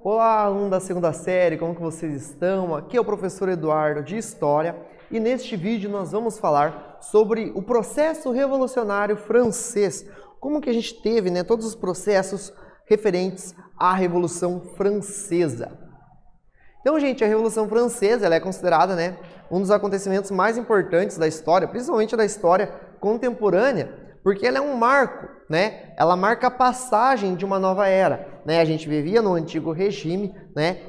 Olá, aluno da segunda série, como que vocês estão? Aqui é o professor Eduardo de História e neste vídeo nós vamos falar sobre o processo revolucionário francês. Como que a gente teve, todos os processos referentes à Revolução Francesa. Então, gente, a Revolução Francesa ela é considerada um dos acontecimentos mais importantes da história, principalmente da história contemporânea, porque ela é um marco, Ela marca a passagem de uma nova era, A gente vivia no antigo regime,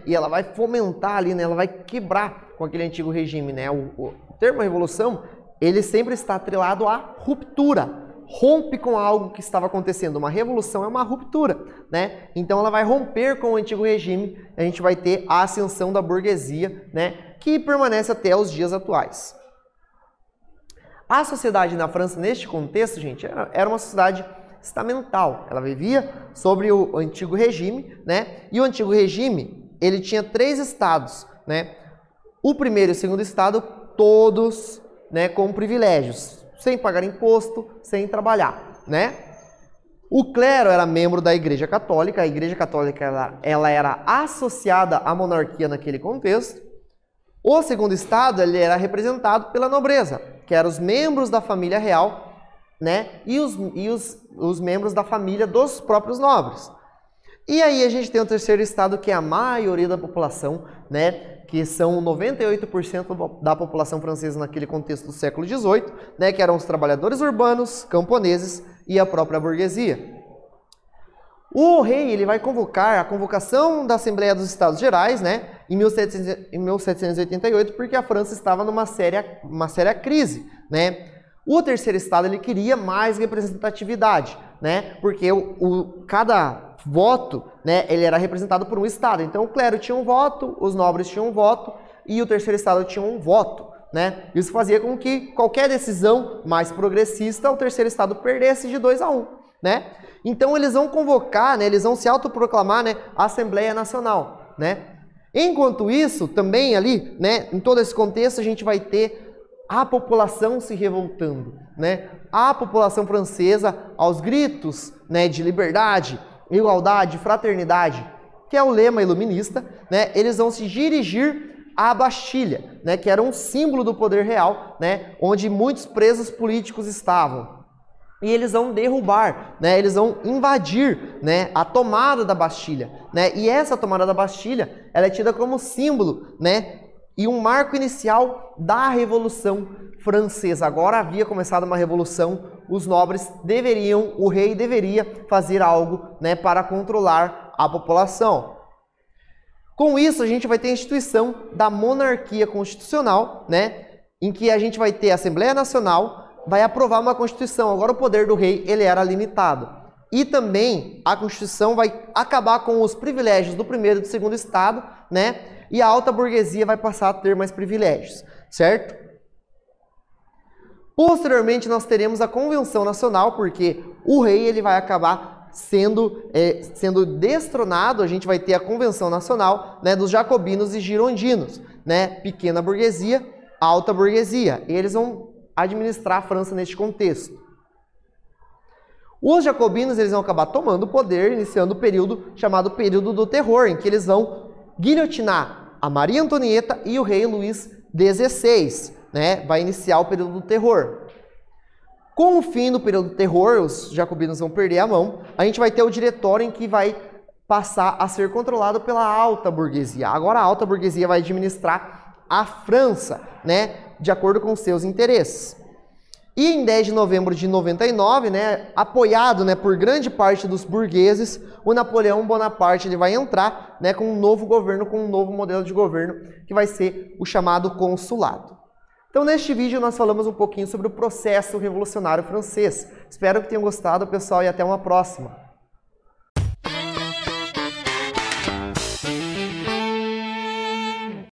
E ela vai fomentar ali, Ela vai quebrar com aquele antigo regime, O termo revolução, ele sempre está atrelado à ruptura. Rompe com algo que estava acontecendo. Uma revolução é uma ruptura, Então ela vai romper com o antigo regime, a gente vai ter a ascensão da burguesia, Que permanece até os dias atuais. A sociedade na França, neste contexto, gente, era uma sociedade estamental. Ela vivia sobre o antigo regime, E o antigo regime, ele tinha 3 estados, O primeiro e o segundo estado, todos, com privilégios, sem pagar imposto, sem trabalhar, O clero era membro da Igreja Católica. A Igreja Católica ela era associada à monarquia naquele contexto. O segundo estado ele era representado pela nobreza, que eram os membros da família real, E os membros da família dos próprios nobres. E aí a gente tem o terceiro estado, que é a maioria da população, Que são 98% da população francesa naquele contexto do século XVIII, Que eram os trabalhadores urbanos, camponeses e a própria burguesia. O rei ele vai convocar a convocação da Assembleia dos Estados Gerais, em 1788, porque a França estava numa séria crise, O terceiro estado ele queria mais representatividade, Porque cada voto, ele era representado por um estado. Então o clero tinha um voto, os nobres tinham um voto e o terceiro estado tinha um voto, Isso fazia com que qualquer decisão mais progressista o terceiro estado perdesse de 2-1, Então eles vão convocar, eles vão se autoproclamar, a Assembleia Nacional, Enquanto isso, também ali, em todo esse contexto, a gente vai ter a população se revoltando, A população francesa, aos gritos, de liberdade, igualdade, fraternidade, que é o lema iluminista, Eles vão se dirigir à Bastilha, Que era um símbolo do poder real, Onde muitos presos políticos estavam. E eles vão derrubar, eles vão invadir, a tomada da Bastilha, E essa tomada da Bastilha, ela é tida como símbolo, e um marco inicial da Revolução Francesa. Agora havia começado uma revolução, os nobres deveriam, o rei deveria fazer algo, para controlar a população. Com isso, a gente vai ter a instituição da monarquia constitucional, em que a gente vai ter a Assembleia Nacional, vai aprovar uma Constituição. Agora o poder do rei ele era limitado. E também a Constituição vai acabar com os privilégios do primeiro e do segundo estado, E a alta burguesia vai passar a ter mais privilégios, certo? Posteriormente nós teremos a Convenção Nacional, porque o rei ele vai acabar sendo destronado. A gente vai ter a Convenção Nacional, dos jacobinos e girondinos, Pequena burguesia, alta burguesia. Eles vão administrar a França neste contexto. Os jacobinos eles vão acabar tomando o poder, iniciando o período chamado período do terror, em que eles vão guilhotinar a Maria Antonieta e o rei Luís XVI, Vai iniciar o período do terror. Com o fim do período do terror, os jacobinos vão perder a mão, a gente vai ter o diretório em que vai passar a ser controlado pela alta burguesia. Agora a alta burguesia vai administrar a França, de acordo com seus interesses. E em 10 de novembro de 99, apoiado por grande parte dos burgueses, o Napoleão Bonaparte ele vai entrar com um novo governo, com um novo modelo de governo, que vai ser o chamado consulado. Então neste vídeo nós falamos um pouquinho sobre o processo revolucionário francês. Espero que tenham gostado, pessoal, e até uma próxima.